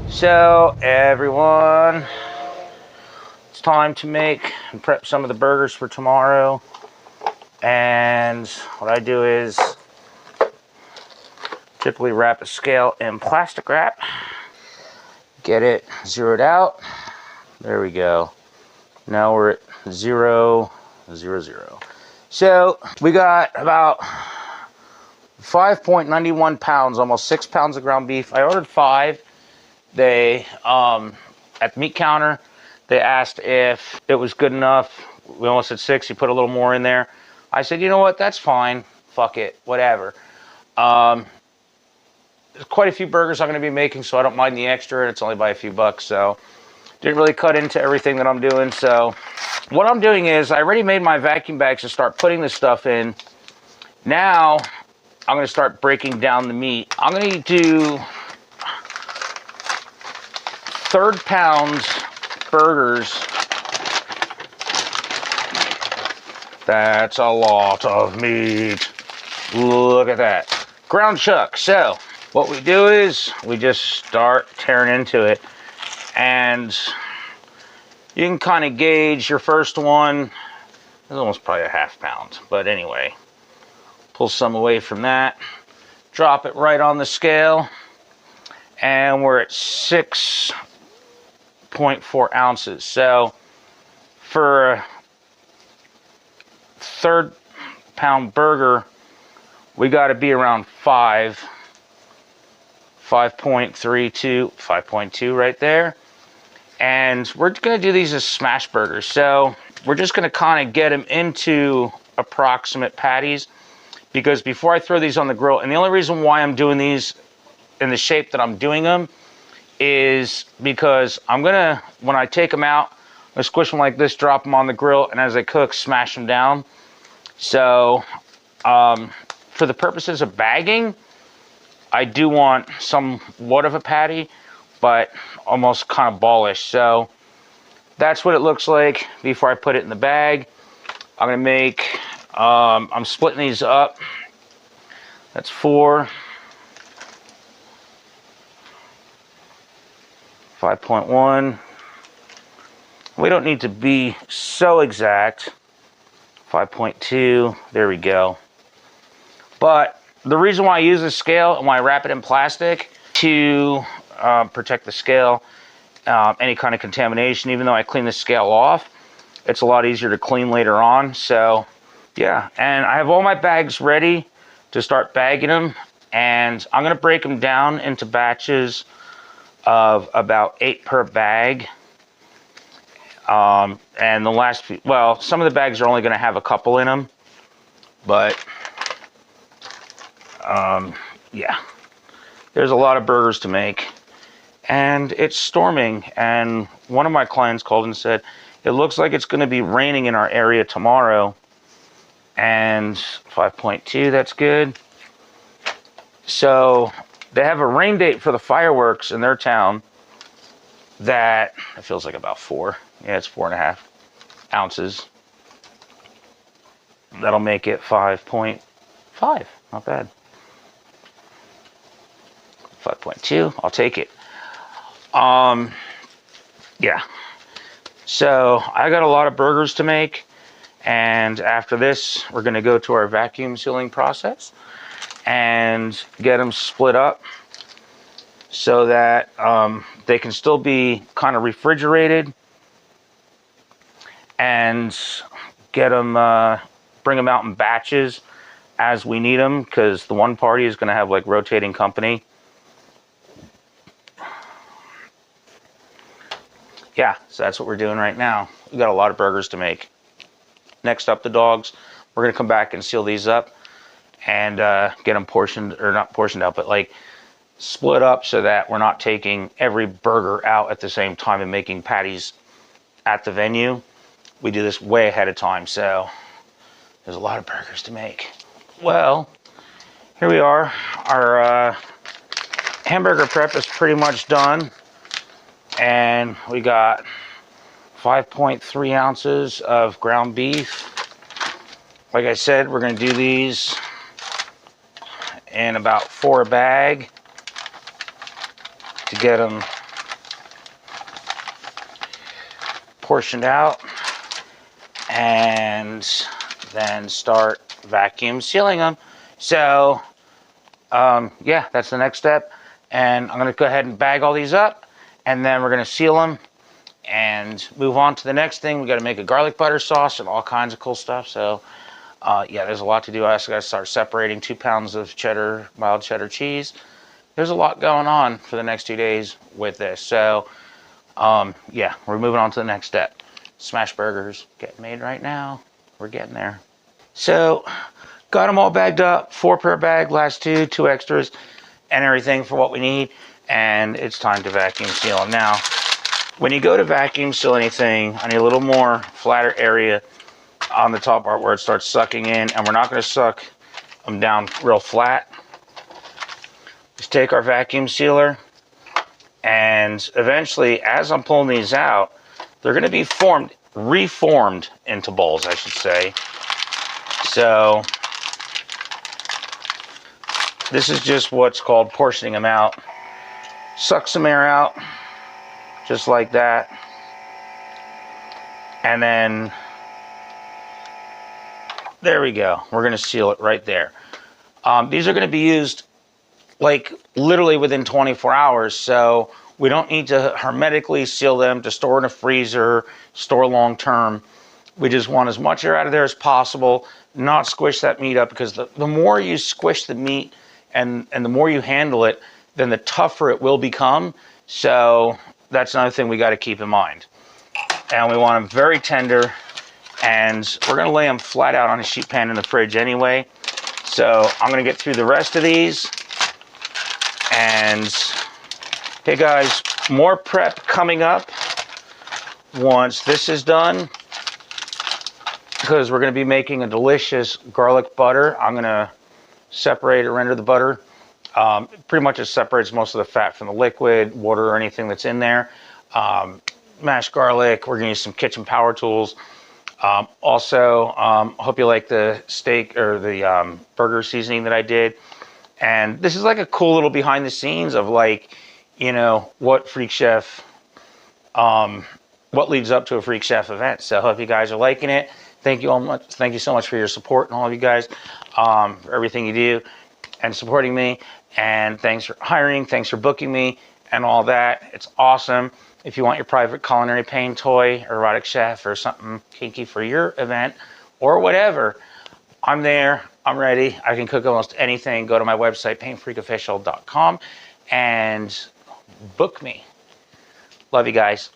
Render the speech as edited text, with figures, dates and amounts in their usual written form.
So everyone, it's time to make and prep some of the burgers for tomorrow. And what I do is typically wrap a scale in plastic wrap, get it zeroed out. There we go. Now we're at 0, 0, 0. So we got about 5.91 pounds, almost 6 pounds of ground beef. I ordered 5. They, at the meat counter, they asked if it was good enough. We almost said 6. You put a little more in there. I said, you know what? That's fine. Fuck it. Whatever. There's quite a few burgers I'm going to be making, so I don't mind the extra. And it's only by a few bucks, so didn't really cut into everything that I'm doing. So what I'm doing is I already made my vacuum bags to start putting this stuff in. Now I'm going to start breaking down the meat. I'm going to do third pound burgers. That's a lot of meat. Look at that. Ground chuck. So what we do is we just start tearing into it. And you can kind of gauge your first one. It's almost probably a half pound. But anyway, pull some away from that. Drop it right on the scale. And we're at 6.4 ounces. So for a third pound burger, we got to be around 5.32, 5.2 right there. And we're going to do these as smash burgers. So we're just going to kind of get them into approximate patties, because before I throw these on the grill, and the only reason why I'm doing these in the shape that I'm doing them is because I'm going to, when I take them out, I'm going to squish them like this, drop them on the grill, and as they cook, smash them down. So for the purposes of bagging, I do want somewhat of a patty, but almost kind of ballish. So that's what it looks like before I put it in the bag. I'm going to make, I'm splitting these up. That's 4. 5.1. We don't need to be so exact. 5.2. There we go. But the reason why I use this scale and why I wrap it in plastic to protect the scale, any kind of contamination, even though I clean the scale off, it's a lot easier to clean later on. So yeah, and I have all my bags ready to start bagging them, and I'm going to break them down into batches of about 8 per bag. And the last few, well, some of the bags are only going to have a couple in them, but yeah, there's a lot of burgers to make, and it's storming. And one of my clients called and said, it looks like it's going to be raining in our area tomorrow. And 5.2, that's good. So they have a rain date for the fireworks in their town that it feels like about 4. Yeah, it's 4.5 ounces. That'll make it 5.5. Not bad. 5.2. I'll take it. Yeah. So I got a lot of burgers to make, and after this, we're going to go to our vacuum sealing process and get them split up so that they can still be kind of refrigerated, and get them, bring them out in batches as we need them, because the one party is going to have like rotating company. Yeah, so that's what we're doing right now. We got a lot of burgers to make. Next up, the dogs. We're going to come back and seal these up and get them portioned, or not portioned out, but like split up so that we're not taking every burger out at the same time and making patties at the venue. We do this way ahead of time, so there's a lot of burgers to make. Well, here we are. Our hamburger prep is pretty much done, and we got 5.3 ounces of ground beef. Like I said, we're going to do these in about 4 a bag to get them portioned out and then start vacuum sealing them. So yeah, that's the next step. And I'm going to go ahead and bag all these up, and then we're going to seal them and move on to the next thing. We got to make a garlic butter sauce and all kinds of cool stuff. So yeah, there's a lot to do. I also got to start separating 2 pounds of cheddar, mild cheddar cheese. There's a lot going on for the next 2 days with this. So yeah, we're moving on to the next step. Smash burgers getting made right now. We're getting there. So got them all bagged up, 4-pair bag, last 2 extras, and everything for what we need. And it's time to vacuum seal them. Now, when you go to vacuum seal anything, I need a little more flatter area on the top part where it starts sucking in, and we're not going to suck them down real flat. Just take our vacuum sealer, and eventually, as I'm pulling these out, they're going to be reformed into bowls, I should say. So this is just what's called portioning them out. Suck some air out, just like that. And then, there we go. We're going to seal it right there. These are going to be used like literally within 24 hours. So we don't need to hermetically seal them to store in a freezer, store long term. We just want as much air out of there as possible, not squish that meat up, because the more you squish the meat and the more you handle it, then the tougher it will become. So that's another thing we got to keep in mind. And we want them very tender, and we're going to lay them flat out on a sheet pan in the fridge anyway. So I'm going to get through the rest of these. And hey guys, more prep coming up once this is done, because we're going to be making a delicious garlic butter. I'm going to separate or render the butter. Pretty much it separates most of the fat from the liquid, water, or anything that's in there. Mashed garlic. We're going to use some kitchen power tools. Also, hope you like the steak or the burger seasoning that I did. And this is like a cool little behind the scenes of, like, you know, what Freak Chef, what leads up to a Freak Chef event. So I hope you guys are liking it. Thank you all much. Thank you so much for your support and all of you guys, for everything you do and supporting me. And thanks for hiring. Thanks for booking me and all that. It's awesome. If you want your private culinary pain toy, or erotic chef, or something kinky for your event or whatever, I'm there. I'm ready. I can cook almost anything. Go to my website, paintfreakofficial.com, and book me. Love you guys.